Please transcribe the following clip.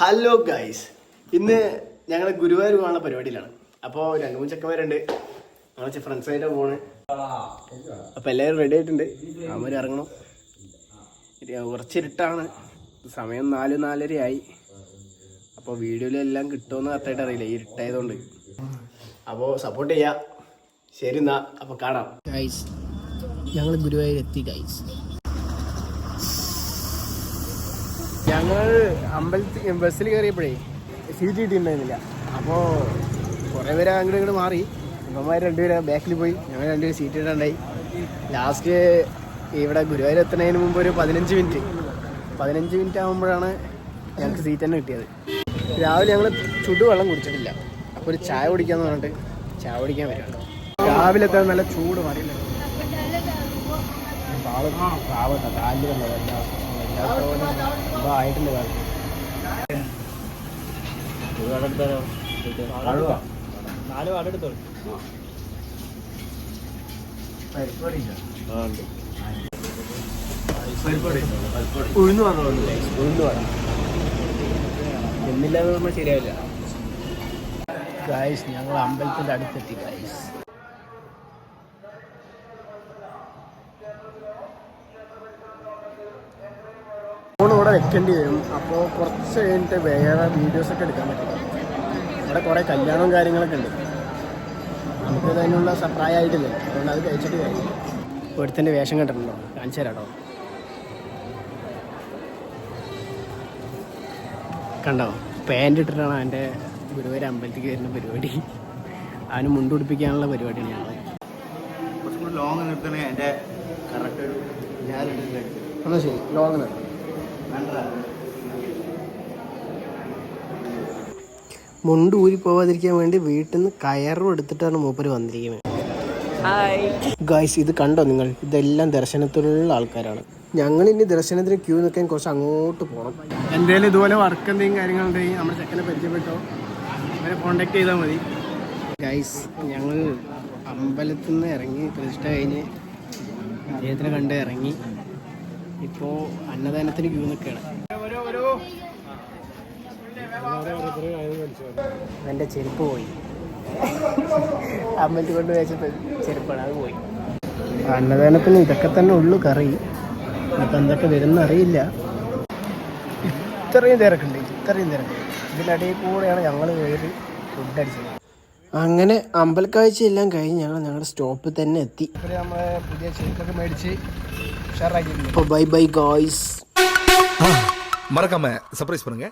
Hello guys, ഇന്ന് ഞങ്ങൾ ഗുരുവായൂർ കാണുന്ന പരിപാടിയിലാണ്. അപ്പോൾ 2-3 ചെക്കന്മാരുണ്ട്, ഞങ്ങൾ ഫ്രണ്ട്സായിട്ട് പോണ്. അപ്പോൾ എല്ലാവരും റെഡി ആയിട്ടുണ്ട്. അവന്മാർ ഇറങ്ങണം. കുറച്ചിരുട്ടാണ്, സമയം 4-4:30 ആയി. അപ്പോൾ വീഡിയോയിലെല്ലാം കിട്ടുമെന്ന് കറക്റ്റായിട്ട് അറിയില്ല, ഇരുട്ടായതുകൊണ്ട്. അപ്പോൾ സപ്പോർട്ട് ചെയ്യാം. ശരി എന്നാ, അപ്പോൾ കാണാം ഗൈസ്. ഞങ്ങൾ ഗുരുവായൂർ എത്തി ഗൈസ്. ഞങ്ങൾ അമ്പലത്തിൽ ബസ്സിൽ കയറിയപ്പോഴേ സീറ്റ് കിട്ടിയിട്ടുണ്ടായിരുന്നില്ല. അപ്പോൾ കുറേ പേര് അങ്ങോട്ട് ഇങ്ങോട്ട് മാറി. ഇവന്മാർ രണ്ടുപേരും ബാക്കിൽ പോയി, ഞങ്ങൾ രണ്ടുപേരും സീറ്റ് ഇടാണ്ടായി. ലാസ്റ്റ് ഇവിടെ ഗുരുവായൂർ എത്തുന്നതിന് മുമ്പ് ഒരു 15 മിനിറ്റ് ആകുമ്പോഴാണ് ഞങ്ങൾക്ക് സീറ്റ് തന്നെ കിട്ടിയത്. രാവിലെ ഞങ്ങൾ ചുടുവെള്ളം കുടിച്ചിട്ടില്ല, അപ്പോൾ ഒരു ചായ കുടിക്കാമെന്ന് പറഞ്ഞിട്ട് ചായ കുടിക്കാൻ വരികയാണ്. രാവിലെ എത്താൻ നല്ല ചൂട് മറിയില്ല. പാവട്ടോ കാലിൽ ആയിട്ടില്ല. ഉഴുന്ന് വന്നോ? ഉഴുന്ന് വേണം, എന്നില്ലാതെ നമ്മൾ ശരിയാവില്ല ഗായ്സ്. ഞങ്ങൾ അമ്പലത്തിൻ്റെ അടുത്തെത്തി ഗായ്സ്. ഫോൺ ഇവിടെ വെക്കേണ്ടി വരും. അപ്പോൾ കുറച്ച് കഴിഞ്ഞിട്ട് വേറെ വീഡിയോസൊക്കെ എടുക്കാൻ പറ്റും. ഇവിടെ കുറേ കല്യാണവും കാര്യങ്ങളൊക്കെ ഉണ്ട്. നമുക്കത് അതിനുള്ള പ്രായമായിട്ടില്ല, അതുകൊണ്ട് അത് കഴിച്ചിട്ട് കാര്യം. ഒരുത്തൻ്റെ വേഷം കണ്ടിട്ടുണ്ടോ? കാണിച്ചു തരാട്ടോ. കണ്ടോ, പാൻറ് ഇട്ടിട്ടാണ് എൻ്റെ ഗുരുവായൂർ അമ്പലത്തിലേക്ക് വരുന്ന പരിപാടി. അവന് മുണ്ടുപിടിപ്പിക്കാനുള്ള പരിപാടിയാണ് ഞങ്ങൾ. കുറച്ചും കൂടി ലോങ് നിർത്തണേ എൻ്റെ കറക്റ്റ് ഒരു എന്നാൽ ശരി, ലോങ് നിർത്തണം. മുണ്ട് ഊരി പോവാതിരിക്കാൻ വേണ്ടി വീട്ടിൽ നിന്ന് കയറും എടുത്തിട്ടാണ് മൂപ്പര് വന്നിരിക്കുന്നത്. ഗായ്സ്, ഇത് കണ്ടോ നിങ്ങൾ? ഇതെല്ലാം ദർശനത്തിലുള്ള ആൾക്കാരാണ്. ഞങ്ങളിനി ദർശനത്തിന് ക്യൂ നിൽക്കാൻ കുറച്ച് അങ്ങോട്ട് പോകണം. എന്തെങ്കിലും ഇതുപോലെ വർക്ക് എന്തെങ്കിലും കാര്യങ്ങളുണ്ടെങ്കിൽ നമ്മുടെ ചെക്കനെ പരിചയപ്പെട്ടോ, അവരെ കോണ്ടാക്ട് ചെയ്താൽ മതി. ഗായ്സ്, ഞങ്ങൾ അമ്പലത്തിൽ നിന്ന് ഇറങ്ങി, പ്രതിഷ്ഠ കഴിഞ്ഞ് അദ്ദേഹത്തിനെ കണ്ട് ഇറങ്ങി. ഇപ്പോൾ അന്നദാനത്തിന് ക്യൂ നിൽക്കുകയാണ്. എൻ്റെ ചെരുപ്പ് പോയി, അമ്പലത്തിൽ കൊണ്ട് വെച്ച ചെരുപ്പാണ്, അത് പോയി. അന്നദാനത്തിന് ഇതൊക്കെ തന്നെ ഉള്ളു കറി. ഇപ്പം എന്തൊക്കെ വരുന്ന അറിയില്ല. ഇത്രയും തിരക്കുണ്ട്. ഇതിനിടയിൽ കൂടെയാണ് ഞങ്ങൾ കയറി ഫുഡ് അടിച്ചത്. അങ്ങനെ അമ്പലക്കാഴ്ച എല്ലാം കഴിഞ്ഞ് ഞങ്ങൾ ഞങ്ങളുടെ സ്റ്റോപ്പിൽ തന്നെ എത്തി. നമ്മളെ പുതിയ ചെരുപ്പൊക്കെ മേടിച്ച് ഉഷാറാക്കിയിട്ടുണ്ട്. അപ്പോൾ ബൈ ബൈ ഗായ്സ്. மறக்காம சர்ப்ரைஸ் பண்ணுங்க.